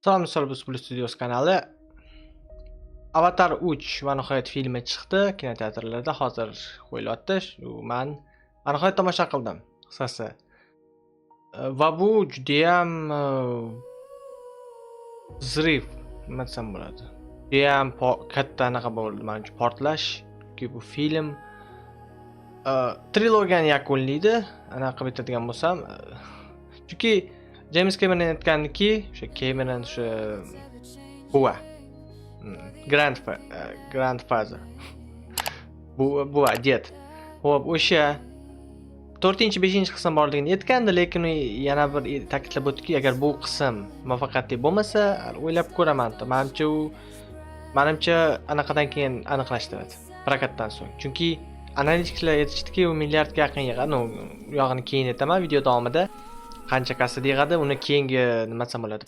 Salom Sorbus Plus Studios kanali. Avatar 3 va nihoyat filmi chiqdi. Kinoteatrlarda hozir qo'yilyapti. Men nihoyat tomosha qildim qisqasi. Va bu juda ham zrif nima desam bo'ladi. Juda ham katta anaqa bo'ldi menimcha portlash. Chunki bu film trilogiyani yakunlaydi. Anaqa bitadigan bo'lsam, chunki James Cameron aytgandiki, o'sha Cameron o'sha buva grandfather bu ded. Xo'p, o'sha 4-5 qism borligini aytgandi, lekin yana bir ta'kidlab o'tdiki, agar bu qism muvaffaqiyatli bo'lmasa, o'ylab ko'raman. Menimcha anaqadan keyin aniqlashtiradi, prokatdan so'ng. Chunki analitiklar aytishdiki, u milliardga yaqin yig'adi. U yog'ini keyin aytaman video davomida. Qancha kasada yig'adi, uni keyingi nima desam bo'ladi?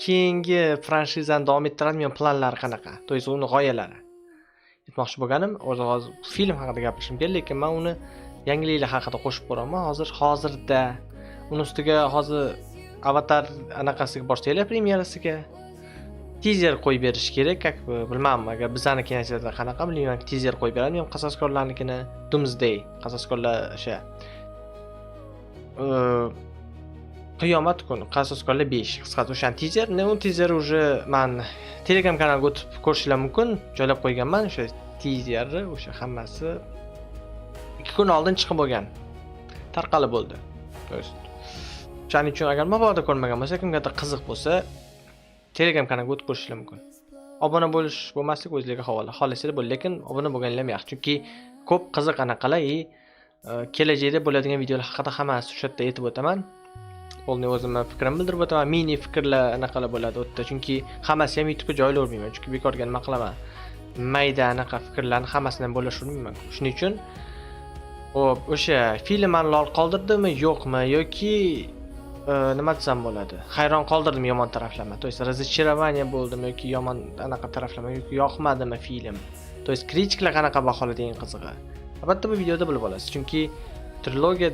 Keyingi franshizani davom ettiradigan planlari qanaqa? To'g'risi uni g'oyalari. Aytmoqchi bo'lganim, hozir film haqida gapirishim kerak, lekin men uni yangiliklar haqida qo'shib qo'yaman. Hozirda uni ustiga hozir Avatar anaqasiga borsanglar, premyerasiga teaser qo'yib berish kerak, bilmadim, agar bizani kinoteatrda qanaqa bilmayman, teaser qo'yib beradi, men qasoskorlarnikini Doomsday, qasoskorlar o'sha qiyomat kuni qasoskorlar 5 qisqasi o'sha teaser, u teaser уже men Telegram kanaliga o'tib ko'rishlar mumkin, joylab qo'yganman o'sha teaserni, o'sha hammasi 2 kun oldin chiqib bo'lgan. Tarqalib bo'ldi. Shuning uchun agar mabodo ko'rmagan bo'lsa, kimgadir qiziq bo'lsa, Telegram kanaliga o'tib ko'rishlar mumkin. Obuna bo'lish bo'lmaslik o'zingizga havola. Xohlasanglar bo'l, lekin obuna bo'lganlar ham yaxshi, chunki ko'p qiziq anaqalar kelajakda bo'ladigan videolar haqida hammasi shu yerda aytib o'taman. Bo'lni o'zimni fikrimni bildirib o'taman. Mini fikrlar anaqalar bo'ladi o'tda, chunki hammasi ham YouTubega joylayvermayman, chunki bekorga nima qilaman. Mayda anaqa fikrlarni hammasini ham bo'lashtirmayman. Shuning uchun o'sha film meni lol qoldirdimi, yo'qmi yoki nima desam bo'ladi? Hayron qoldirdimi yomon taraflama? То есть разочарование bo'ldimi yoki yomon anaqa taraflama yoki yoqmadimi film? То есть kritiklar qanaqa baholadi eng qizig'i. Albatta bu videoda bilib olasiz, chunki trilogiya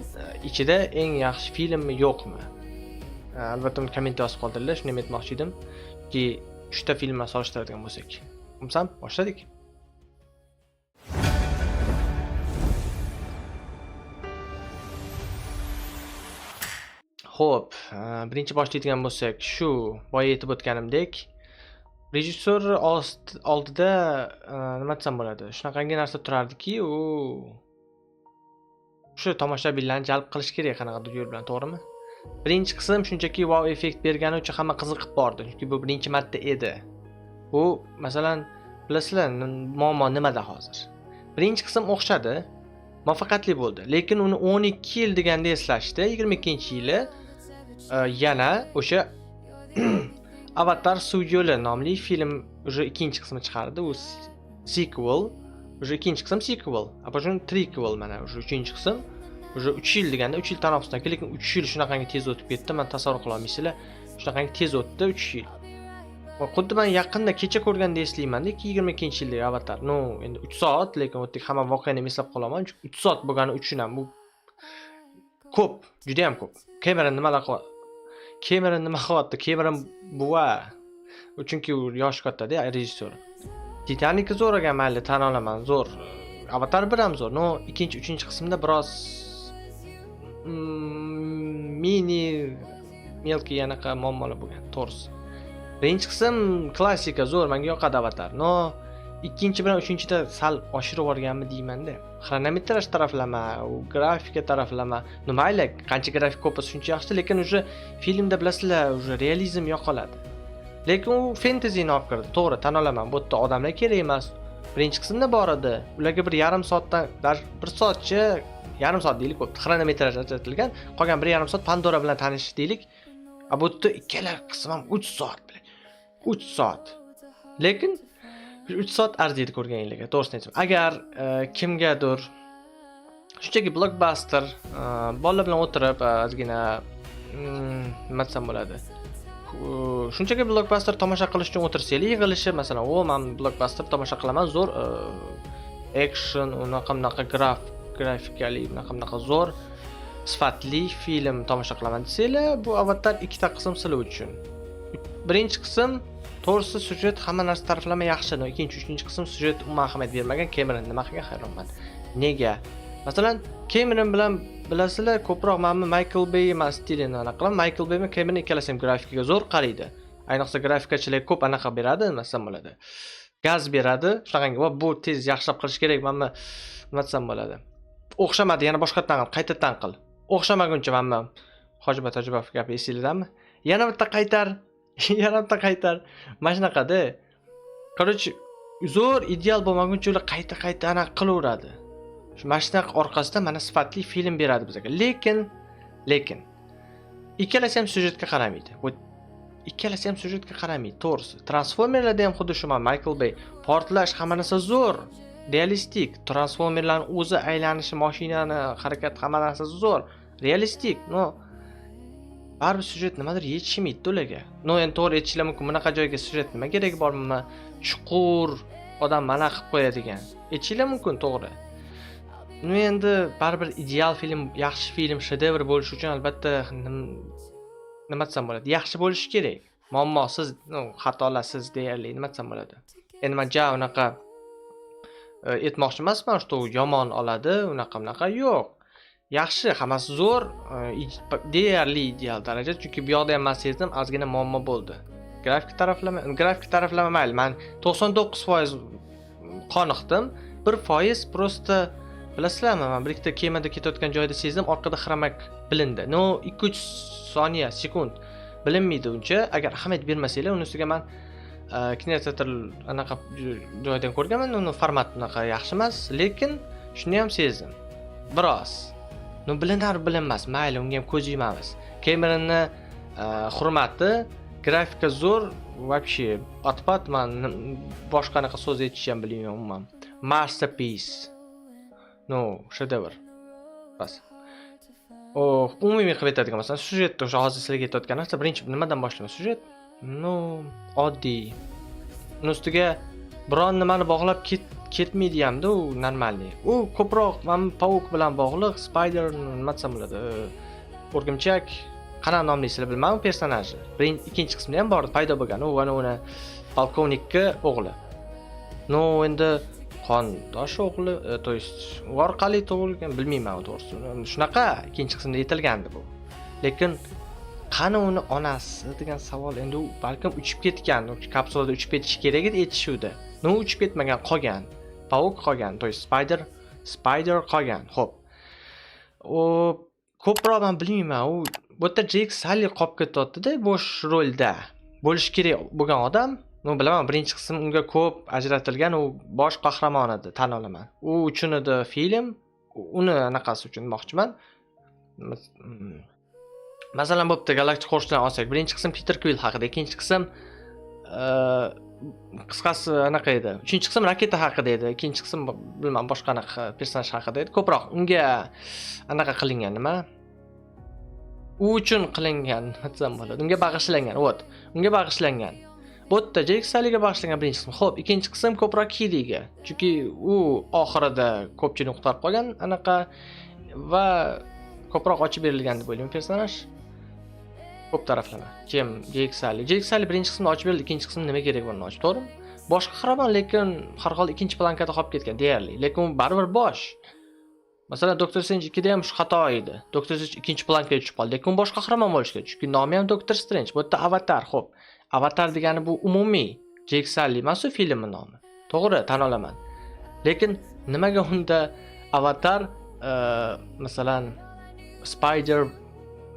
ichida eng yaxshi filmmi yo'qmi? Albatta uni kommentga yozib qoldiringlar, shuni aytmoqchi edim, ki 3 ta filmni solishtiradigan bo'lsak. Bo'lsam, boshladik. Xo'p, birinchi boshlaydigan bo'lsak, shu boya aytib o'tganimdek, rejissyor oldida nima desam bo'ladi? Shunaqangi narsa turardiki, u shu tomoshabinlarni jalb qilish kerak qanaqadir yo'l bilan, to'g'rimi? Birinchi qism shunchaki wow effekt bergani uchun hamma qiziqib bordi, chunki bu birinchi marta edi. Bu, masalan, bilasizlar, muammo nimada hozir? Birinchi qism o'xshadi, muvaffaqiyatli bo'ldi, lekin uni 12 yil deganda eslashdi, 22-yili yana o'sha Avatar Suv yo'li nomli film уже ikkinchi qismi chiqardi, u sequel, уже ikkinchi qism sequel, a потом prequel, mana уже uchinchi qism, уже 3 yil deganda 3 yil tanaffusdan keyin, lekin 3 yil shunaqangi tez o'tib ketdi, men tasavvur qila olmaysizlar, shunaqangi tez o'tdi 3 yil. Va xuddi men yaqinda kecha ko'rganda eslayman-da, 22-yildagi Avatar. No, endi 3 soat, lekin o'tdik hamma voqeani eslab qolaman, chunki 3 soat bo'lgani uchun ham bu ko'p, juda ham ko'p. Cameron nima qilyapti? Cameron buva. Chunki u yosh katta-da, rejissyor. Titanic zo'r ekan, mayli, tan olaman, zo'r. Avatar 1 ham zo'r. No, ikkinchi, uchinchi qismda biroz mini melki anaqa muammolar bo'lgan, to'g'risi. Birinchi qism klassika, zo'r, menga yoqadi Avatar. No, ikkinchi bilan uchinchida sal oshirib yuborganmi deyman-da. Xronometraj taraflama, u grafika taraflama. No, mayli, qancha grafik ko'p bo'lsa shuncha yaxshi, lekin o'sha filmda bilasizlar, o'sha realizm yo'qoladi. Lekin u fantazini olib kirdi, to'g'ri, tan olaman. Bu yerda odamlar kerak emas. Birinchi qismda bor edi. Ularga bir yarim soatdan, 1 soatcha, yarim soat deylik, xronometraj ajratilgan, qolgan 1,5 soat Pandora bilan tanishish deylik. Bu yerda ikkala qism ham 3 soat bilan. 3 soat. Lekin 3 soat arziydi ko'rganinglarga, to'g'risini aytsam. Agar kimgadir shunchaki blockbuster bolalar bilan o'tirib ozgina nima desam bo'ladi? Shunchaki blockbuster tomosha qilish uchun o'tirsanglar, yig'ilishib, masalan, men blockbuster tomosha qilaman, zo'r action, unaqa grafikali, unaqa zo'r sifatli film tomosha qilaman desanglar, bu Avatar 2 ta qism sizlar uchun. birinchi qism to'g'risi syujet hamma narsa taraflama yaxshi. Ikkinchi, uchinchi qism syujet umuman ahamiyat bermagan. Cameron nima qilgan hayronman. Nega? Masalan, Cameron bilan bilasizlar, ko'proq menmi Michael Bay emas stilini aniq qilaman. Michael Bay va Cameron ikkalasi ham grafikaga zo'r qaraydi. Ayniqsa grafikachilar ko'p anaqa beradi, nima desam bo'ladi. Gaz beradi. Shunaqangi va bu tez yaxshilab qilish kerak, menmi nima desam bo'ladi. O'xshamadi, yana boshqatdan qil, qaytadan qil. O'xshamaguncha menmi Hojibat Hojibatov gapi esingizlarmi? Yana bitta qaytar, yana bitta qaytar. Mana shunaqada. Короче, zo'r ideal bo'lmaguncha ular qayta aniq qilaveradi. Shu mashina orqasidan mana sifatli film beradi bizga. Lekin ikkalasi ham syujetga qaramaydi. Ikkalasi ham syujetga qaramaydi, to'g'risi. Transformerlarda ham xuddi shu Michael Bay. Portlash hamma narsa zo'r, realistik. Transformerlarning o'zi aylanishi, mashinani harakat hamma narsa zo'r, realistik. Baribir syujet nimadir yetishmaydi ularga. Endi to'g'ri yetishlar mumkin. Bunaqa joyga syujet nima kerak bor? Mana chuqur odam mana qilib qo'yadigan. Yetishlar mumkin, to'g'ri. Endi baribir ideal film, yaxshi film, shedevr bo'lish uchun albatta nima desam bo'ladi? Yaxshi bo'lishi kerak. Muammosiz, xatolasiz deyarli nima desam bo'ladi? Endi men unaqa aytmoqchi emasman, что yomon oladi, unaqa yo'q. Yaxshi, hammasi zo'r, deyarli ideal darajada, chunki bu yoqda ham men sezdim, ozgina muammo bo'ldi. Grafik taraflama mayli, men 99% qoniqdim. 1% prosta bilasizlarmi, men bir ikkita kemada ketayotgan joyda sezdim, orqada xromak bilindi. 2-3 soniya, sekund bilinmaydi uncha. Agar ahamiyat bermasanglar, uni ustiga men kinoteatr anaqa joydan ko'rganman, uni format unaqa yaxshi emas, lekin shuni ham sezdim. Biroz bilinmas, mayli, unga ham ko'z yumamiz. Cameronni hurmati, grafika zo'r, вообще atpat, men boshqa anaqa so'z aytishni ham bilmayman umuman. Masterpiece. Shedevr. Bas. Umumiy qilib aytadigan bo'lsam, syujetni o'sha hozir sizlarga aytayotgan narsa, birinchi nimadan boshlayman? Syujet oddiy. Ustiga biron nimani bog'lab ketmaydi hamda u normalniy. U ko'proq men Pavuk bilan bog'liq, Spider nima desam bo'ladi? O'rgimchak, qanaqa nomlisini bilmayman personajni. Ikkinchi qismda ham bor, paydo bo'lgan. U uni polkovnikka o'g'li. Endi qondosh o'g'li, to есть orqali tug'ilgan, bilmayman to'g'risi. Shunaqa ikkinchi qismda aytilgandi bu. Lekin qani uni onasi degan savol, endi u balkim uchib ketgan, kapsulada uchib ketishi kerak edi aytishuvda. Uchib ketmagan, qolgan. Pavuk qolgan, to есть Spider qolgan. Xo'p. Ko'proq men bilmayman, u bu yerda Jake Sully qolib ketyapti-da, bo'sh rolda. Bo'lish kerak bo'lgan odam. Bilaman, birinchi qism unga ko'p ajratilgan, u bosh qahramon edi, tan olaman. U uchun edi film, uni anaqasi uchun demoqchiman. Masalan, bo'pti, Galaktik qo'shiqdan olsak, birinchi qism Peter Quill haqida, ikkinchi qism qisqasi anaqa edi. Uchinchi qism raketa haqida edi, ikkinchi qism bilmam boshqa anaqa personaj haqida edi. Ko'proq unga anaqa qilingan nima? U uchun qilingan, desam bo'ladi. Unga bag'ishlangan, unga bag'ishlangan. Bu yerda Jake Sullyga bag'ishlangan birinchi qism. Xo'p, ikkinchi qism ko'proq Kiriga. Chunki u oxirida ko'pchilik qutqarib qolgan anaqa va ko'proq ochib berilgan deb o'ylayman personaj. Ko'p taraflama. Kim? Jake Sully. Jake Sully birinchi qismda ochib berildi, ikkinchi qism nimaga kerak bo'lgan ochib, to'g'rimi? Boshqa qahramon, lekin har xil ikkinchi plankada qolib ketgan deyarli. Lekin u baribir bosh. Masalan, Doctor Strange 2 da ham shu xato edi. Doctor Strange ikkinchi plankaga tushib qoldi, lekin boshqa qahramon bo'lish kerak. Chunki nomi ham Doctor Strange. Bu yerda Avatar, xo'p. Avatar degani bu umumiy Jake Sully emas, u filmning nomi. To'g'ri, tan olaman. Lekin nimaga unda Avatar masalan Spider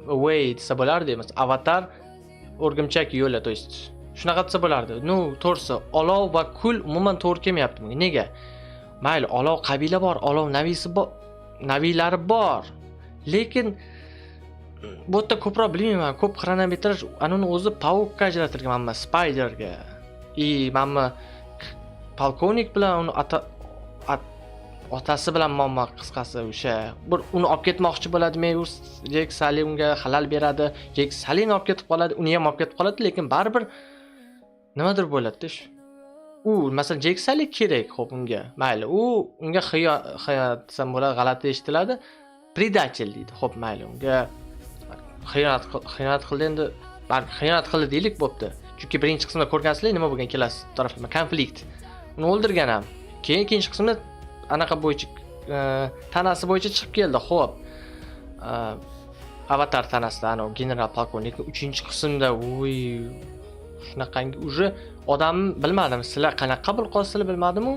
Way desa bo'lardi, emas Avatar o'rgimchak yo'li, to есть shunaqa desa bo'lardi. To'g'risi, olov va kul umuman to'g'ri kelmayapti bunga. Nega? Mayli, olov qabila bor, olov navisi bor, naviylari bor. Lekin bu yerda ko'proq bilmayman, ko'p xronometraj uni o'zi Pavukka ajratilgan, mana Spiderga. Mana polkovnik bilan uni otasi bilan muammo, qisqasi o'sha bir uni olib ketmoqchi bo'ladimi, Jake Sully unga xalal beradi, Jake Sullyni olib ketib qoladi, uni ham olib ketib qoladi, lekin baribir nimadir bo'ladi-da. Masalan Jake Sully kerak, xo'p unga. Mayli, unga xiyonat desam bo'ladi, g'alati eshitiladi. Predatelь deydi. Xo'p, mayli, unga xiyonat qildi, endi xiyonat qildi deylik, bo'pti. Chunki birinchi qismda ko'rgansizlar nima bo'lgan kelasi taraflama konflikt. Uni o'ldirgan ham. Keyin ikkinchi qismda anaqa bo'yicha tanasi bo'yicha chiqib keldi. Xo'p. Avatar tanasida ana general polkovnik 3-qismda shunaqangi уже odam bilmadim, sizlar qanaqa qabul qilsizlar bilmadim-u,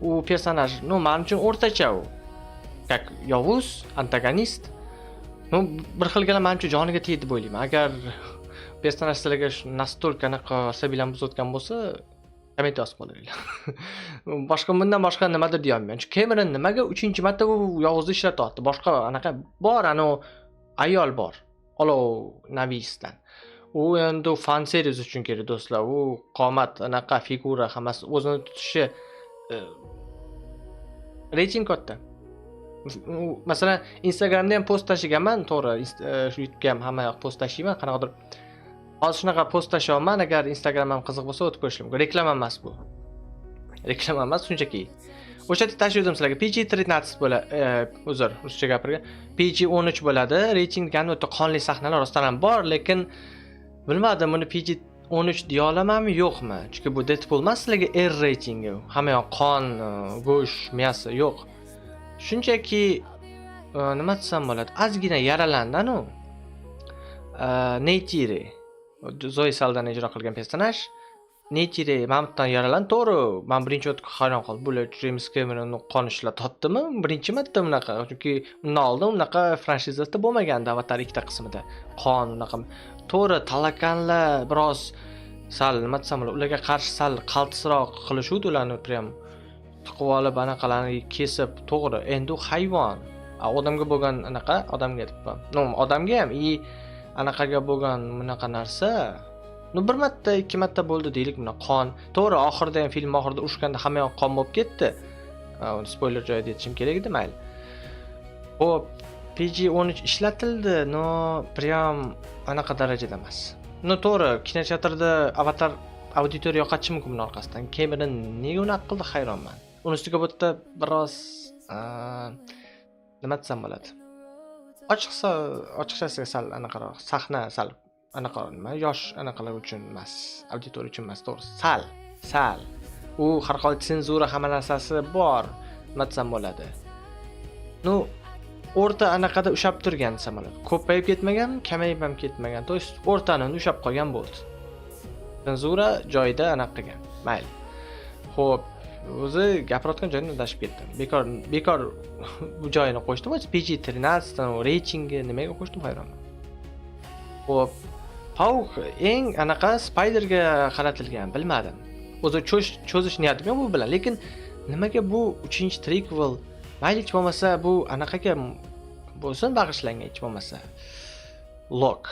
u personaj, men uchun o'rtacha u. Как yovuz, antagonist. Bir xilgina men uchun joniga tegdi deb o'ylayman. Agar personaj sizlarga настолько anaqa sabilan buzayotgan bo'lsa, komment yozib qo'yinglar. Boshqa bundan boshqa nimadir deya olmayman. Chunki Cameron nimaga 3-marta u yovuzni ishlatyapti? Boshqa anaqa bor, ayol bor. Olov Navisdan. U endi fan series uchun kerak do'stlar. U qomat, anaqa figura hammasi o'zini tutishi reyting katta. Masalan, Instagramda ham post tashiganman, to'g'ri, YouTube'ga ham hamma yoq post tashiyman, qanaqadir. Hozir shunaqa post tashyapman, agar Instagram ham qiziq bo'lsa o'tib ko'rishim mumkin. Reklama emas bu. Reklama emas, shunchaki. O'sha yerda tashirdim sizlarga. PG-13 bo'ladi, uzr, ruscha gapirgan. PG-13 bo'ladi. Reyting degani o'ta qonli sahnalar rostdan ham bor, lekin bilmadim, buni PG-13 deya olamanmi, yo'qmi? Chunki bu Deadpool emas, sizlarga R reytingi. Hamma yoq qon, go'sht, meso yo'q. Shunchaki nima desam bo'ladi? Ozgina yaralandi-ku. Neytiri Zoe Saldana ijro qilgan personaj Neytiri mamutdan yaralandi. To'g'ri, men birinchi o'tga hayron qoldim. Bular James Cameronning qonishlar totdimi? Birinchi marta bunaqa. Chunki undan oldin unaqa franshizasida bo'lmagandi Avatar 2 qismida. Qon unaqa. To'g'ri, talakanlar biroz sal nima desam bo'ladi, ularga qarshi sal qaltisroq qilishuvdi ularni prям tiqib olib anaqalarni kesib, to'g'ri, endi u hayvon. Odamga bo'lgan anaqa, odamga debman. Odamga ham anaqaga bo'lgan bunaqa narsa. Bir marta, 2 marta bo'ldi deylik buni qon. To'g'ri, oxirida ham film oxirida urushganda hamma yoq qon bo'lib ketdi. Spoiler joyida aytishim kerak edi, mayli. Xo'p, PG-13 ishlatildi, prям anaqa darajada emas. To'g'ri, kinoteatrda Avatar auditoriya yo'qotishi mumkin buning orqasidan. Cameron nega unaqa qildi, hayronman. Uni ustiga bu yerda biroz nima desam bo'ladi? Ochiqchasi sal anaqaroq sahna sal anaqa nima yosh anaqalar uchun emas, auditoriya uchun emas, to'g'ri. Sal. U har xil senzura hamma narsasi bor, nima desam bo'ladi. O'rta anaqada ushab turgan desam bo'ladi. Ko'payib ketmagan, kamayib ham ketmagan. To есть o'rtani ushab qolgan bo'ldi. Senzura joyida anaqa qilgan. Mayli. Xo'p, o'zi gapirayotgan joyini adashib ketdim. Bekor bu joyini qo'shdim. O'zi PG-13 dan reytingi nimaga qo'shdim hayronman. Xo'p, Hawk eng anaqa Spiderga qaratilgan, bilmadim. O'zi cho'zish niyatiga bu bilan, lekin nimaga bu 3-prequel mayli hech bo'lmasa bu anaqaga bo'lsin bag'ishlangan hech bo'lmasa. Locke.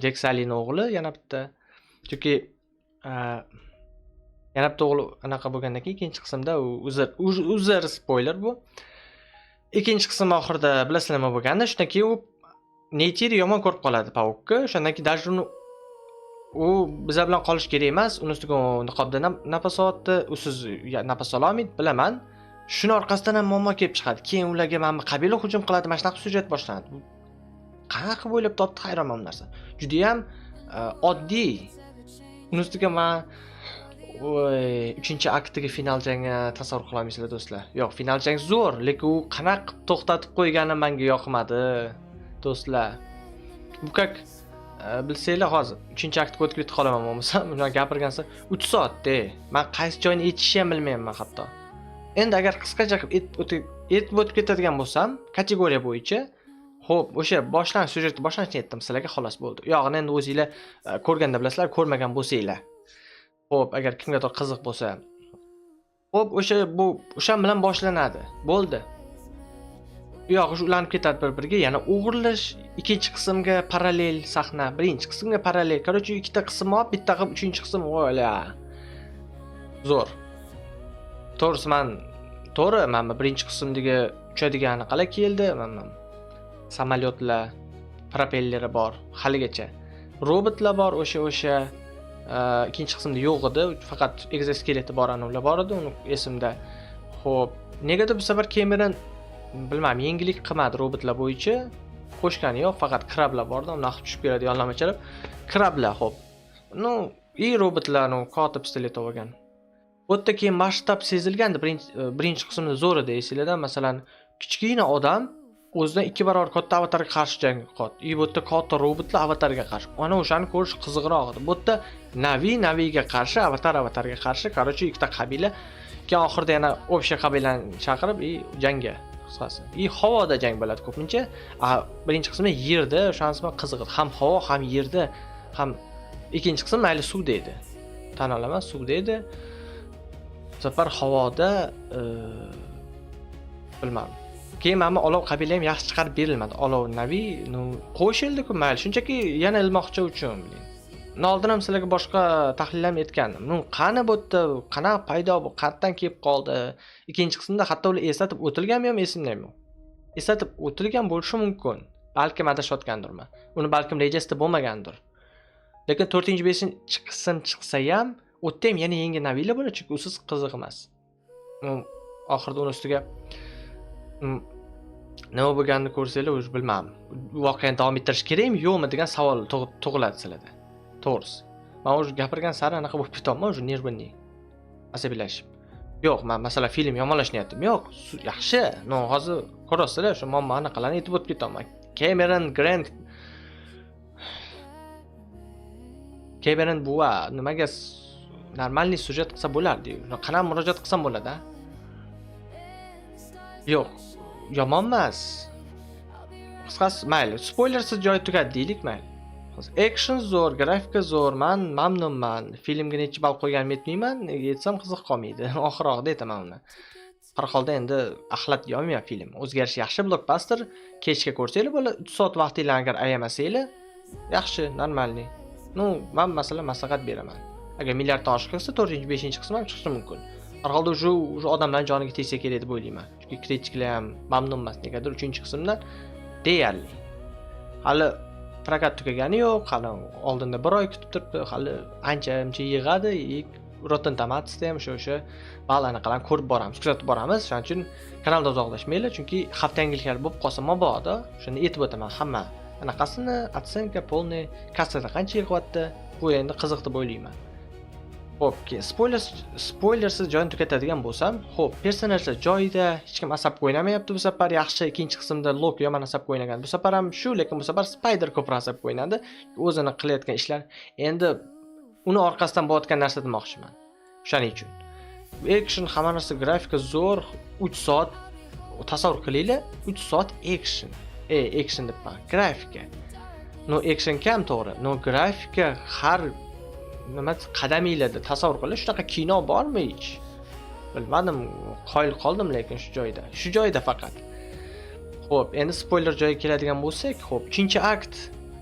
Jack Sully'ning o'g'li yana bitta. Chunki yana bitta o'g'li anaqa bo'lgandan keyin ikkinchi qismda uzr spoiler bu. Ikkinchi qism oxirida bilasizlar nima bo'lganda, shundan keyin u Neytiri yomon ko'rib qoladi Pavukka. Shundan keyin даже u bizlar bilan qolish kerak emas. Uni ustiga niqobda nafas oldi, usiz nafas ola olmaydi, bilaman. Shuni orqasidan ham muammo kelib chiqadi. Keyin ularga mana qabila hujum qiladi, mana shunaqa syujet boshlanadi. Qanaqa bo'ylab topdi, hayronman bu narsa. Juda ham oddiy. Uni ustiga men 3-aktdagi final jangni tasavvur qila olmaysizlar do'stlar. Yo'q, final jang zo'r, lekin u qanaqa to'xtatib qo'ygani menga yoqmadi, do'stlar. Bu как bilsanglar hozir 3-aktga o'tib ketib qolaman bo'lmasa, bundan gapirgansa 3 soatda. Men qaysi joyini aytishni ham bilmayman hatto. Endi agar qisqacha qilib o'tib ketadigan bo'lsam, kategoriya bo'yicha, xo'p, o'sha syujetni boshlanishini aytdim sizlarga, xolos bo'ldi. Yo'g'ini endi o'zingizlar ko'rganda bilasizlar, ko'rmagan bo'lsanglar. Xo'p, agar kimgadir qiziq bo'lsa. Xo'p, o'sha bilan boshlanadi. Bo'ldi. Yo'q, ulanib ketadi bir-biriga, yana o'g'irlash, ikkinchi qismga parallel sahna, birinchi qismga parallel. Короче, ikkita qism olib, bitta qilib uchinchi qism o'yla. Zo'r. To'g'risi men birinchi qismdagi uchadigan anaqalar keldi. Samolyotlar, propelleri bor, haligacha. Robotlar bor, o'sha ikkinchi qismda yo'q edi, faqat exoskeleti bor ular bor edi, uni esimda. Xo'p, negadir bu safar Cameron bilmam, yangilik qilmadi robotlar bo'yicha. Qo'shgani yo'q, faqat krablar borda, unaqa tushib keladi yonlamachalar. Krablar, xo'p. ну и robotlarni kotib pistolet olgan. Bu yerda keyin masshtab sezilgandi birinchi qismda zo'r edi esinglarda, masalan, kichkina odam o'zidan 2 barobar katta avatarga qarshi jang qildi. Bu yerda katta robotlar avatarga qarshi. Ana o'shani ko'rish qiziqroq edi. Bu yerda Naviga qarshi, avatarga qarshi, короче, ikkita qabila. Keyin oxirida yana o'sha qabilani chaqirib, jangga qisqasi. Havoda jang bo'ladi ko'pincha. Birinchi qismda yerda, o'shanisi bilan qiziq edi. Ham havo, ham yerda, ham ikkinchi qism mayli suvda edi. Tan olaman, suvda edi. Bu safar havoda bilmadim. Keyin mana olov qabila ham yaxshi chiqarib berilmadi. Olov Navi qo'shildi-ku, mayli shunchaki yana ilmoqcha uchun. Oldin ham sizlarga boshqa tahlillarni aytgandim. Qani bu yerda, qanaqa paydo bu, qayerdan kelib qoldi? Ikkinchi qismda hatto ular eslatib o'tilganmi yo'qmi esimdaymi? Eslatib o'tilgan bo'lishi mumkin. Balkim adashayotgandirman. Uni balkim rejasida bo'lmagandir. Lekin 4-5 qism chiqsa ham, u yerda ham yana yangi Navilar bo'ladi, chunki usiz qiziq emas. Oxirida uni ustiga nima bo'lganini ko'rsanglar, o'zi bilmadim. Voqeani davom ettirish kerakmi, yo'qmi degan savol tug'iladi sizlarda. To'g'risi. Men o'zi gapirgan sari anaqa bo'lib ketyapman, o'zi nervni asabiylashib. Yo'q, men masalan film yomonlashmayaptim. Yo'q, yaxshi. Hozir ko'rasizlar, shu muammo anaqalarni aytib o'tib ketyapman. Cameron buva nimaga normalniy sujet qilsa bo'lardi. Qanaqa murojaat qilsam bo'ladi-a? Yo'q, yomon emas. Qisqasi mayli, spoilersiz joy tugadi deylik mayli. Action zo'r, grafika zo'r, men mamnunman. Filmga necha ball qo'yganimni aytmayman, aytsam qiziq qolmaydi. Oxir-oxirida aytaman uni. Har holda endi axlat yo'mayman film. O'zgarish yaxshi blockbuster, kechga ko'rsanglar bo'la 3 soat vaqtinglarni agar ayamasanglar, yaxshi, normalniy. Men masalan maslahat beraman. Agar milliarddan oshiq qilsa 4-5 qism ham chiqishi mumkin. Har holda shu odamlarning joniga tegsa kerak deb o'ylayman. Chunki kritiklar ham mamnun emas negadir 3-qismdan deyarli. Hali prokat tugagani yo'q, hali oldinda 1 oy kutib turibdi, hali ancha yig'adi. Rotten Tomatoes'da ham o'sha ballarni ko'rib boramiz, kuzatib boramiz. Shuning uchun kanaldan uzoqlashmanglar, chunki haftangiliklar bo'lib qolsa mabodo, shuni aytib o'taman hamma. Anaqasini отсенка полный kassada qancha yig'yapti, bu endi qiziq deb o'ylayman. Xo'p, spoilersiz joyini tugatadigan bo'lsam, xo'p, personajlar joyida, hech kim asabga o'ynamayapti bu safar. Yaxshi, ikkinchi qismda Loki yomon asabga o'ynagan. Bu safar ham shu, lekin bu safar Spider ko'proq asabga o'ynadi. O'zini qilayotgan ishlar endi uni orqasidan bo'layotgan narsa demoqchiman. Shuning uchun. Action, hamma narsa, grafika zo'r, 3 soat tasavvur qilinglar, 3 soat action. Action debman, grafika. Action kam to'g'ri. Grafika har nima qadaminglarda tasavvur qilish, shunaqa kino bormi hech? Bilmadim, qoyil qoldim lekin shu joyda faqat. Xo'p, endi spoiler joyiga keladigan bo'lsak, xo'p, 3-akt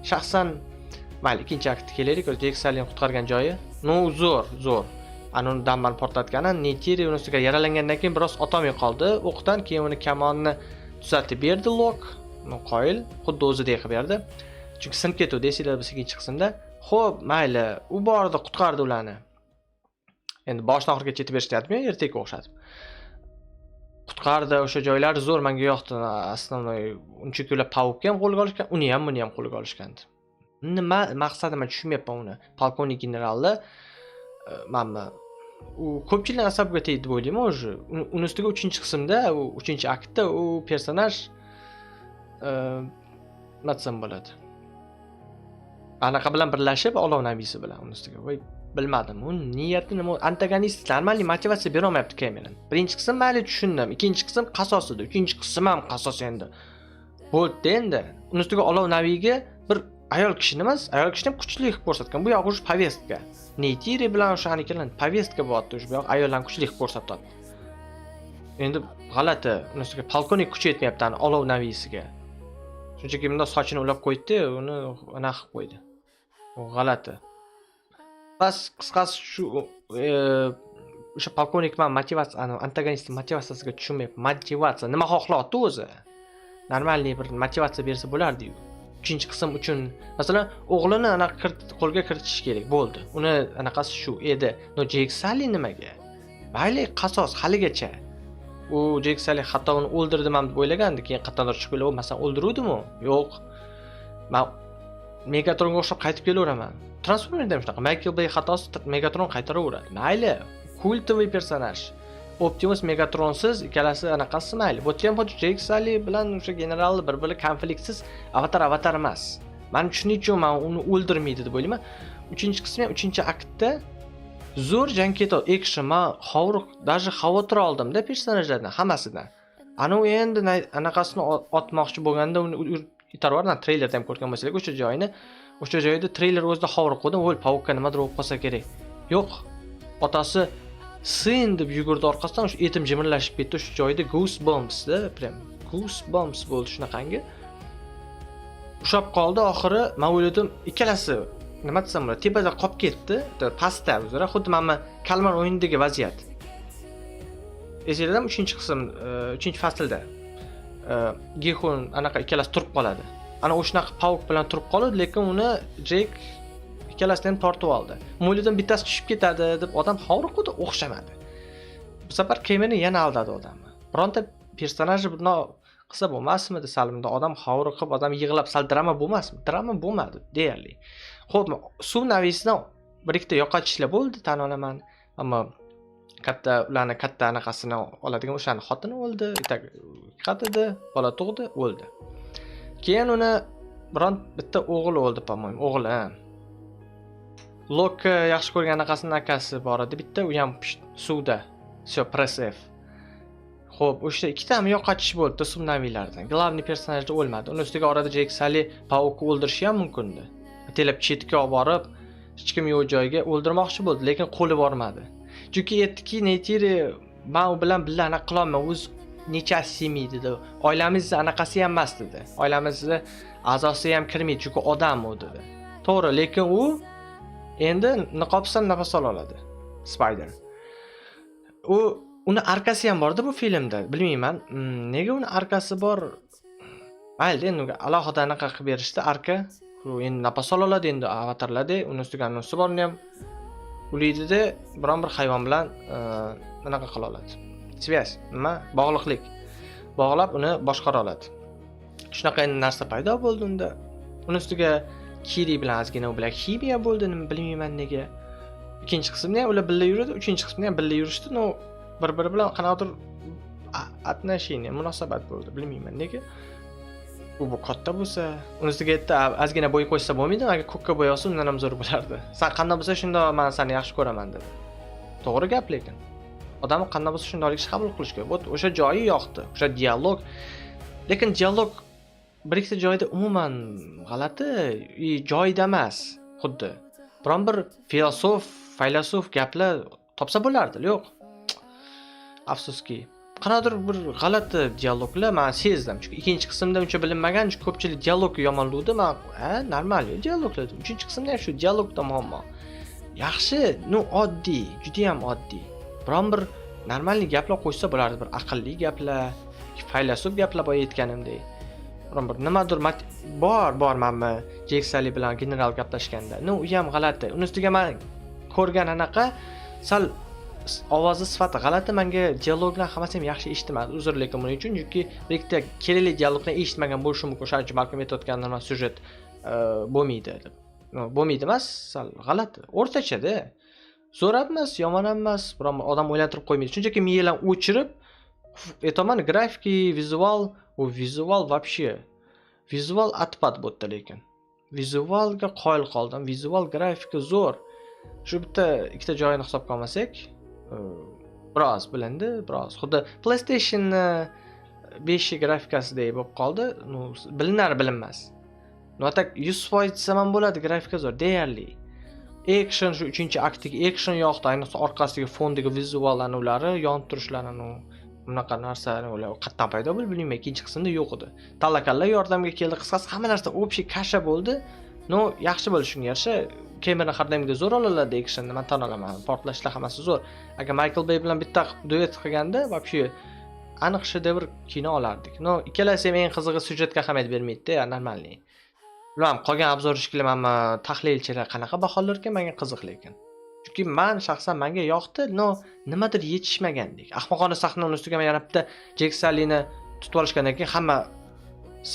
shaxsan mayli, 2-akt kelaylik, Jake Sullyni qutqargan joyi. Zo'r. Uni damban portlatgani, Neytiri uni ustiga yaralangandan keyin biroz otolmay qoldi. O'qdan keyin uni kamonni tuzatib berdi Lok. Qoyil, xuddi o'zidek qilib berdi. Chunki sinib ketdi deysizlar biz ikkinchi qismda. Xo'p, mayli, u borda qutqardi ularni. Endi boshdan oxirigacha yetib berishyapti, ertaga o'xshatib. Qutqardi, o'sha joylari zo'r, menga yoqdi. Asnonoy, unchaki ular Pavukni ham qo'lga olishgan, buni ham qo'lga olishgandi. Nima maqsadi men tushunmayapman uni. Polkovnik generalni u ko'pchilik asabga tegdi deb o'ylayman o'zi. Uni ustiga 3-qismda, 3-aktda u personaj natsam bo'ladi. Anaqa bilan birlashib, olov nabisi bilan uni ustiga. Voy, bilmadim. Uni niyati nima? Antagonist normalniy motivatsiya bera olmayapti Cameron. Birinchi qism mayli tushundim. Ikkinchi qism qasos edi. Uchinchi qism ham qasos endi. Bo'ldi endi. Uni ustiga olov naviga bir ayol kishini emas, ayol kishini ham kuchli qilib ko'rsatgan. Bu yoq o'sha povestka. Neytiri bilan o'shanikilar povestka bo'lyapti. O'sha yoq ayollarni kuchli qilib ko'rsatyapti. Endi g'alati. Uni ustiga polkovnik kuchi yetmayapti olov navisiga. Shunchaki bunda sochini ulab qo'ydi, uni anaqa qilib qo'ydi. U g'alati. Bas qisqasi shu o'sha polkovnik men motivatsiya, antagonist motivatsiyasiga tushunmayapman. Motivatsiya nima xohlayapti o'zi? Normalniy bir motivatsiya bersa bo'lardi-yu. 3-qism uchun masalan o'g'lini anaqa qo'lga kiritish kerak bo'ldi. Uni anaqasi shu edi. Jake Sully nimaga? Mayli qasos haligacha. U Jake Sully hatto uni o'ldirdim ham deb o'ylagandi, keyin qattanlar chiqib kelib, masalan o'ldiruvdimi? Yo'q. Men Megatronga o'xshab qaytib kelaveraman. Transformersda ham shunaqa. Michael Bay xatosi Megatron qaytaraveradi. Mayli, kultoviy personaj. Optimus Megatronsiz ikkalasi anaqasi mayli. Bu ham xuddi Jake Sully bilan o'sha general bir-biri konfliktsiz avatar emas. Men shuning uchun men uni o'ldirmaydi deb o'ylayman. 3-qismi ham 3-aktda zo'r jang ketadi. Action men даже xavotir oldim-da personajlardan hammasidan. Ana u endi anaqasini otmoqchi bo'lganda uni itarvardan treylerda ham ko'rgan bo'lsangiz, o'sha joyda treyler o'zida xavriq qo'ydim, o'l pavukka nimadir bo'lib qolsa kerak. Yo'q. Otasi sin deb yugurdi orqasidan, o'sha etim jimirlashib ketdi o'sha joyda Goosebumps-da, prям Goosebumps bo'ldi shunaqangi. Ushab qoldi oxiri, men o'yladim, ikkalasi nima desam bo'ladi, tepada qolib ketdi, pastda o'zaro, xuddi mana Kalmar o'yinidagi vaziyat. Esingizda 3-qism, 3-faslda Gihun anaqa ikkalasi turib qoladi. Ana o'shnaqa pavuk bilan turib qoladi, lekin uni Jake ikkalasini ham tortib oldi. O'yladim bittasi tushib ketadi deb odam xavriqdi, o'xshamadi. Bu safar Cameron yana aldadi odamni. Bironta personajni bunday qilsa bo'lmasmidi? Salimda odam xavriqib, odam yig'lab, sal drama bo'lmasmi? Drama bo'lmadi deyarli. Xo'p, suv navisidan bir-ikkita yo'qotishlar bo'ldi, tan olaman. Ammo ularni katta anaqasini oladigan o'shani xotini o'ldi, qatidi, bola tug'di, o'ldi. Keyin uni bitta o'g'li o'ldi, по-моему, o'g'li. Lok yaxshi ko'rgan anaqasining akasi bor edi, bitta u ham suvda. Всё, press F. Xo'p, o'sha ikkitami yo'qotish bo'ldi suvnaviylardan. Glavniy personajda o'lmadi. Uning ustiga orada Jake Sully pavukni o'ldirishi ham mumkindi. Telep chetga olib borib, hech kim yo'q joyga o'ldirmoqchi bo'ldi, lekin qo'li bormadi. Chunki aytdiki, Neytiri men u bilan birga anaqa qilolmayman, o'z nechasi semaydi dedi. Oilamizning anaqasi ham emas dedi. Oilamizning a'zosi ham kirmaydi, chunki odam u dedi. To'g'ri, lekin u endi niqobsiz nafas ola oladi. Spider. Uni arkasi ham bor-da bu filmda. Bilmayman, nega uni arkasi bor? Mayli, endi alohida anaqa qilib berishdi, arka. U endi nafas ola oladi, endi avatarlarda, uni ustiga anonsi borni ham ulaydi-da, biron bir hayvon bilan anaqa qila oladi. Связь, nima? Bog'liqlik. Bog'lab uni boshqara oladi. Shunaqa narsa paydo bo'ldi unda. Uni ustiga Kiri bilan ozgina u bilan ximiya bo'ldi, bilmayman nega. Ikkinchi qismda ham ular birga yuradi, uchinchi qismda ham birga yurishdi. Bir-biri bilan qanaqadir отношение, munosabat bo'ldi, bilmayman nega. Bu katta bo'lsa, uni ustiga aytdi, ozgina bo'y qo'ysa bo'lmaydimi? Agar ko'kka bo'yasa, undan ham zo'r bo'lardi. Sen qanday bo'lsa, shunda men seni yaxshi ko'raman dedi. To'g'ri gap lekin. Odam qanday bo'lsa, shundaylikni qabul qilish kerak. Bu o'sha joyi yoqdi, o'sha dialog. Lekin dialog bir-ikkita joyda umuman g'alati, joyida emas, xuddi. Biron bir faylasuf gaplar topsa bo'lardi, yo'q. Afsuski. Qanaqadir bir g'alati dialoglar men sezdim. Chunki ikkinchi qismda uncha bilinmagan, chunki ko'pchilik dialogni yomonladi. Men, normal dialoglar. Uchinchi qismda ham shu dialogda muammo. Yaxshi, oddiy, juda ham oddiy. Biron bir normal gaplar qo'ysa bo'lardi, bir aqlli gaplar, faylasuf gaplar boya aytganimdek. Biron bir nimadir bor menmi Jake Sully bilan general gaplashganda. U ham g'alati. Uni ustiga men ko'rgan anaqa sal ovozi sifati g'alati, menga dialoglar hammasi ham yaxshi eshitmadi. Uzr lekin buning uchun, chunki birikta kerakli dialogni eshitmagan bo'lishi mumkin. Shuning uchun balki aytayotgan nima syujet bo'lmaydi deb. Bo'lmaydi emas, sal g'alati. O'rtacha-da. Zo'r emas, yomon emas, biroq odam o'ylantirib qo'ymaydi. Shunchaki miyadan o'chirib, aytaman, grafiki, vizual вообще. Vizual atpad bo'ldi lekin. Vizualga qoyil qoldim. Vizual grafika zo'r. Shu bitta ikkita joyini hisobga olmasak, biroz bilindi, biroz. Xuddi PlayStation 5 grafikasidek bo'lib qoldi. Bilinar bilinmas. Notak 100% desam ham bo'ladi, grafika zo'r, deyarli. Action shu 3-aktdagi action yoqdi, ayniqsa orqasidagi fondagi vizuallarni ularni yonib turishlarini, bunaqa narsalar ular qatdan paydo bo'ldi, bilmayman, ikkinchi qismda yo'q edi. Tallakalar yordamga keldi, qisqasi hamma narsa общий kasha bo'ldi. Yaxshi bo'ldi shunga yarasha. Cameron har doimgidek zo'r oladi actionni, men tan olaman. Portlashlar hammasi zo'r. Agar Michael Bay bilan bitta duet qilganda, вообще aniq shedevr kino olardik. Ikkalasi ham eng qizig'i syujetga ahamiyat bermaydi-da, normalniy. Bilam qolgan obzor ishkilar mana tahlilchilar qanaqa baholar ekan, menga qiziq lekin. Chunki men shaxsan menga yoqdi, nimadir yetishmagandek. Ahmoqona sahna ustiga yana bitta Jake Sullyni tutib olishgandan keyin hamma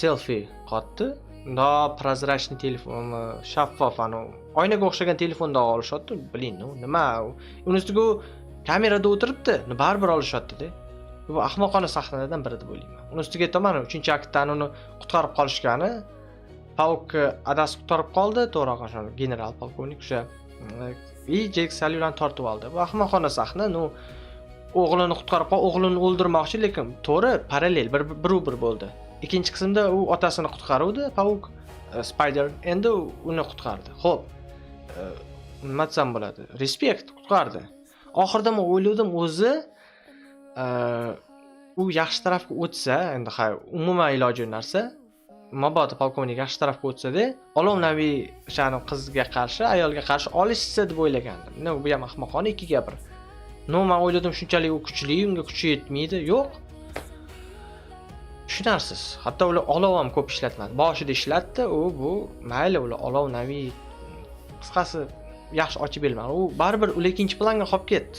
selfie qotdi. no prozrachniy telefon, shaffof oynaga o'xshagan telefonda olishyapti, biling, nima u? Uni ustiga kamerada o'tiribdi, baribir olishyapti-da. Bu ahmoqona sahnalardan biri deb o'ylayman. Uni ustiga aytaman, 3-aktdan uni qutqarib qolishgani, Pauk adasi qutqarib qoldi, to'g'ri o'sha general polkovnik o'sha Jek Sallivan tortib oldi. Bu ahmoqona sahna, o'g'lini qutqarib qolib, o'g'lini o'ldirmoqchi, lekin to'g'ri parallel bir bo'ldi. Ikkinchi qismda u otasini qutqaruvdi, Pauk Spider endi uni qutqardi. Xo'p, nima desam bo'ladi? Respekt qutqardi. Oxirida men o'yladim, o'zi u yaxshi tarafga o'tsa, endi umuman iloji narsa, mabodo polkovnik yaxshi tarafga o'tsa-da, olovnaviy o'shani qizga qarshi, ayolga qarshi olishsa deb o'ylagandim. Bu ham ahmoqona ikki gapir. Men o'yladim shunchalik u kuchli, unga kuchi yetmaydi. Yo'q. Tushunarsiz. Hatto ular olov ham ko'p ishlatmadi. Boshida ishlatdi, bu mayli ular olovnaviy qisqasi yaxshi ochib bermadi. U baribir ular ikkinchi planga qolib ketdi.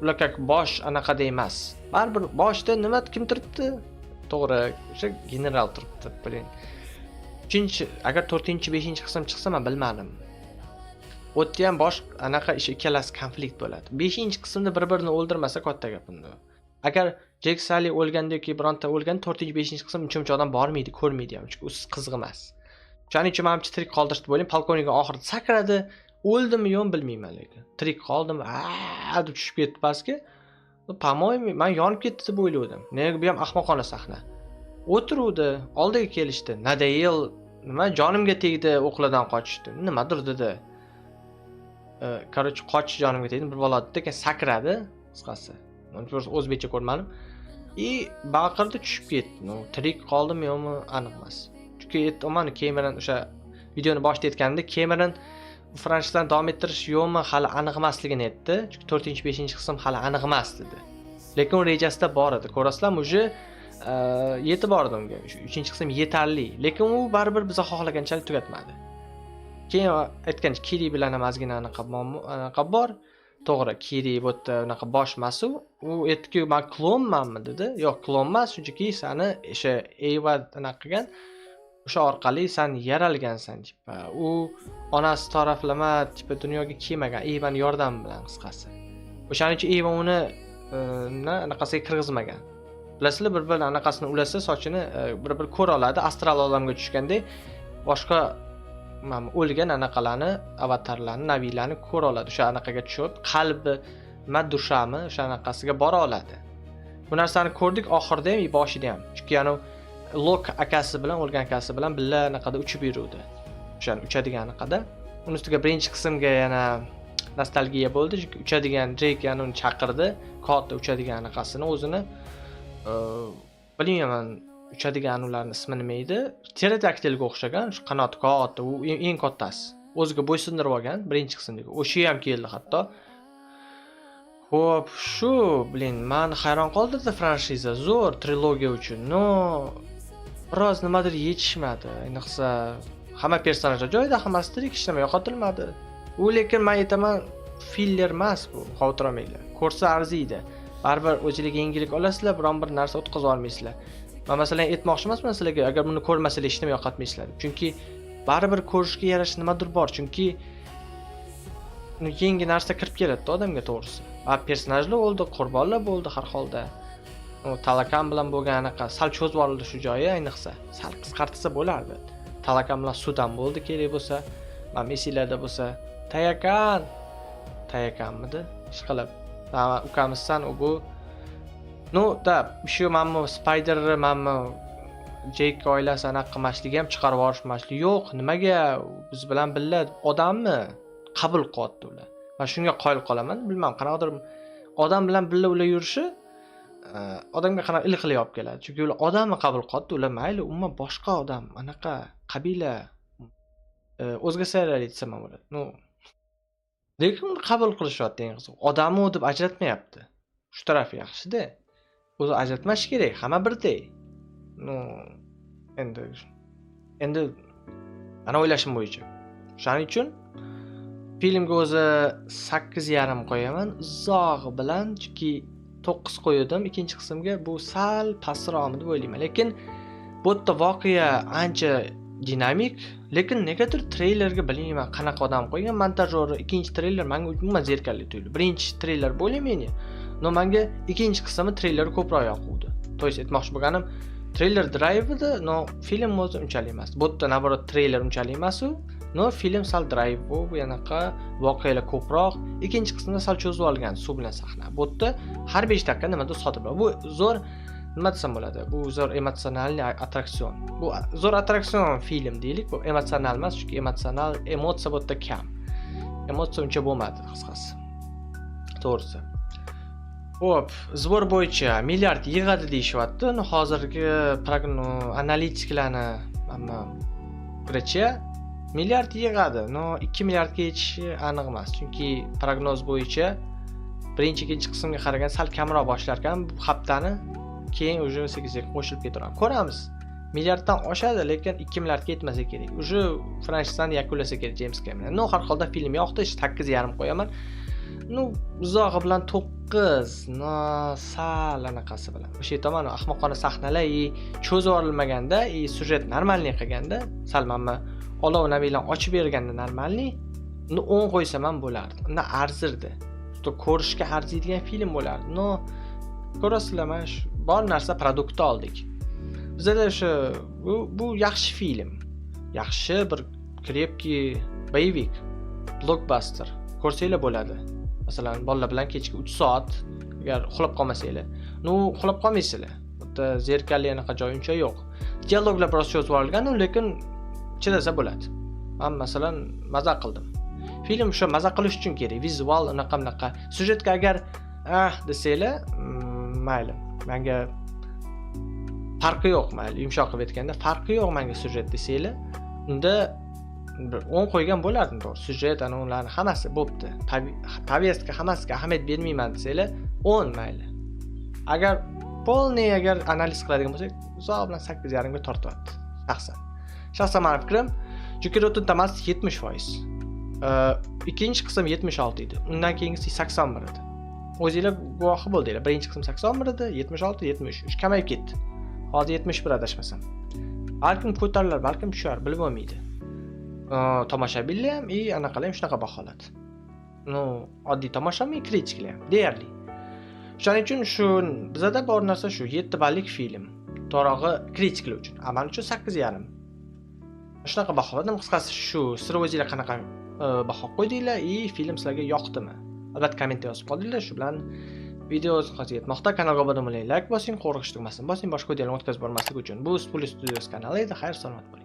Ular bosh anaqada emas. Baribir boshda nima kim turibdi? To'g'ri, o'sha general turibdi, biling. Agar 4-5 qism chiqsa men bilmadim. O'tda ham bosh anaqa ish ikkalasi konflikt bo'ladi. 5-qismda bir-birini o'ldirmasa katta gap bunda. Agar Jek Sally o'lgandan keyin bironta o'lgan 4-5-qism uncha odam bormaydi, ko'rmaydi ham, chunki u qiziq emas. O'shaning uchun menimcha tirik qoldirishdi deb o'ylayman. Polkovnik oxirida sakradi, o'ldimi yo'q bilmayman lekin. Tirik qoldim, deb tushib ketdi pastga. Pamoymi, men yonib ketdi deb o'yladim. Nega bu ham ahmoqona sahna. O'tiruvdi, oldiga kelishdi. Nadayel nima jonimga tegdi, o'qlardan qochishdi. Nimadir dedi. Короче, qochish jonimga tegdi, bir bola dedi, keyin sakradi, qisqasi. O'zbekcha ko'rmadim. Baqirdi, tushib ketdi. Tirik qoldimi yo'qmi aniq emas. Chunki aytdim, Cameron o'sha videoni boshida aytganimda, Cameron fransizani davom ettirish yo'qmi hali aniq emasligini aytdi. Chunki 4-5 qism hali aniq emas dedi. Lekin u rejasida bor edi. Ko'rasizlarmi, uje yetib bordi unga. 3-qism yetarli, lekin u baribir biz xohlaganchalik tugatmadi. Keyin aytgancha Kiri bilan ham ozgina anaqa bor. To'g'ri, Kiri bu yerda unaqa boshmasu, u aytdiki, "Men klonmanmi?" dedi. "Yo'q, klon emas, shunchaki seni o'sha Eva anaqa qilgan, o'sha orqali sen yaralgansan" deb. U onasi taraflama tipa dunyoga kelmagan, Evani yordami bilan qisqasi. O'shaning uchun Eva uni anaqasiga kirgizmagan. Bilasizlar, bir-bir anaqasini ulasa, sochini bir-bir ko'ra oladi, astral olamga tushganda boshqa o'lgan anaqalarni, avatarlarni, naviylarni ko'ra oladi. O'sha anaqaga tushib, qalbi, dushami o'sha anaqasiga bora oladi. Bu narsani ko'rdik oxirida ham, boshida ham. Chunki Lok akasi bilan, o'lgan akasi bilan birga anaqada uchib yuruvdi. O'sha uchadigan anaqada. Uning ustiga birinchi qismga yana nostalgiya bo'ldi, chunki uchadigan Drake uni chaqirdi, katta uchadigan anaqasini o'zini bilmayman, uchadigan ularning ismi nima edi? Pterodaktilga o'xshagan, shu qanoti katta, u eng kattasi. O'ziga bo'ysundirib olgan birinchi qismdagi. O'sha ham keldi hatto. Xo'p, shu, bilin, meni hayron qoldirdi franshiza, zo'r trilogiya uchun. Biroz nimadir yetishmadi. Ayniqsa, hamma personajlar joyida, hammasi tirik, hech nima yo'qotilmadi. U lekin men aytaman, filler emas bu, xavotirolmanglar. Ko'rsa arziydi. Baribir o'ziga yangilik olasizlar, biron bir narsa o'tkazib olmaysizlar. Men masalan aytmoqchi emasman sizlarga, agar buni ko'rmasangiz hech nima yo'qotmaysizlar. Chunki baribir ko'rishga yarasha nimadir bor, chunki yangi narsa kirib keladi odamga, to'g'risi. Va personajlar bo'ldi, qurbonlar bo'ldi har holda. Talakan bilan bo'lgan anaqa sal cho'zib oldi shu joyi, ayniqsa sal qisqartsa bo'lardi. Talakan bilan sudam bo'ldi kerak bo'lsa, men Messilarda bo'lsa, Tayakanmidi? Ishqilib, ukamizsan bu. Shu menmi Spider, menmi Jake oilasi anaqa qilmasligi ham chiqarib yuborishmasligi yo'q. Nimaga biz bilan birga odammi? Qabul qilyapti ular. Men shunga qoyil qolaman, bilmadim, qanaqadir odam bilan birga ular yurishi odamga qanaqa iliqlik olib keladi. Chunki ular odamni qabul qilyapti, ular mayli, umuman boshqa odam, anaqa qabila o'zgachalar aytsam ham bo'ladi. Lekin qabul qilishyapti eng qiziq. Odamni deb ajratmayapti. Shu tarafi yaxshi-da. O'zi ajratmash kerak, hamma birdek. Endi ana o'ylashim bo'yicha. Shuning uchun filmga o'zi 8.5 qo'yaman. Uzog'i bilan, chunki 9 qo'ydim ikkinchi qismga. Bu sal pastroqmi deb o'ylayman. Lekin bu yerda voqea ancha dinamik, lekin negadir treylerga bilmayman qanaqa odam qo'ygan montajori ikkinchi treyler menga umuman zerikarli tuyuldi. Birinchi treyler bo'lmaydi. No menga ikkinchi qismi treyleri ko'proq yoquvdi. To есть aytmoqchi bo'lganim, treyler drive'da, no film o'zi unchalik emas. Bu yerda naborot treyler unchalik emas u. No film sal drive bu yanaqa voqealar ko'proq. Ikkinchi qismda sal cho'zib olgan suv bilan sahna. Bu yerda har 5 daqiqa nimadir sodir bo'ladi. Bu zo'r nima desam bo'ladi? Bu zo'r emotsional attraksion. Bu zo'r attraksion film deylik. Bu emotsional emas, chunki emotsional emotsiya bu yerda kam. Emotsiya uncha bo'lmadi qisqasi. To'g'risi. Hop, zbor bo'yicha milliard yig'adi deyishyapti. Hozirgi analitiklarni hamma fikricha milliard yig'adi. 2 milliardga yechishi aniq emas. Chunki prognoz bo'yicha birinchi, ikkinchi qismga qaragan sal kamroq boshlar ekan. Bu haftani keyin уже 8 ga qo'shilib ketaveradi. Ko'ramiz. Milliarddan oshadi, lekin 2 milliardga yetmasa kerak. Уже franshizani yakunlasa kerak James Cameron. Har holda film yoqdi, 8.5 qo'yaman. Uzog'i bilan 9, sal anaqasi bilan. O'sha tomon ahmoqona sahnalar cho'zib orilmaganda, sujet normalniy qilganda, sal mana olov nabilan ochib berganda normalniy, 10 qo'ysam ham bo'lardi. Unda arzirdi. Ko'rishga arziydigan film bo'lardi. Ko'rasizlar, mana shu bor narsa produktni oldik. Bizda o'sha bu yaxshi film. Yaxshi bir krepki boyevik, blockbuster. Ko'rsanglar bo'ladi. Masalan, bolalar bilan kechki 3 soat agar uxlab qolmasanglar. Uxlab qolmaysizlar. Bitta zerikarli anaqa joy uncha yo'q. Dialoglar biroz cho'zib olingan, lekin chidasa bo'ladi. Men masalan maza qildim. Film shu maza qilish uchun kerak. Vizual anaqa. Sujetga agar desanglar, mayli. Menga farqi yo'q, mayli. Yumshoq qilib aytganda, farqi yo'q menga sujet desanglar, unda 10 qo'ygan bo'lardim to'g'ri. Sujet ularning hammasi bo'pti. Повестка hammasiga ahamiyat bermayman desanglar, 10 mayli. Agar polniy analiz qiladigan bo'lsak, uzoq bilan 8.5 ga tortyapti. Shaxsan mening fikrim, chunki Rotten Tomatoes 70%. Ikkinchi qism 76 edi. Undan keyingisi 81 edi. O'zingizlar guvohi bo'ldinglar. Birinchi qism 81 edi, 76, 73 kamayib ketdi. Hozir 71 adashmasam. Balkim ko'tarilar, balkim tushar, bilib bo'lmaydi. Tomoshabinlar ham anaqalar ham shunaqa baholadi. Oddiy tomoshabin, kritiklar ham deyarli. Shuning uchun bizda bor narsa shu 7 ballik film. To'rog'i kritiklar uchun, amal uchun 8.5. Shunaqa baholadim. Qisqasi shu. Siz o'zingizlar qanaqa baho qo'ydinglar? Film sizlarga yoqdimi? Albatta kommentda yozib qoldinglar. Shu bilan video o'z nihoyasiga yetmoqda. Kanalga obuna bo'ling, like bosing, qo'ng'iroq tugmasini bosing, boshqa videolarni o'tkazib bormaslik uchun. Bu Spuli Studios kanali edi. Xayr, salomat bo'ling.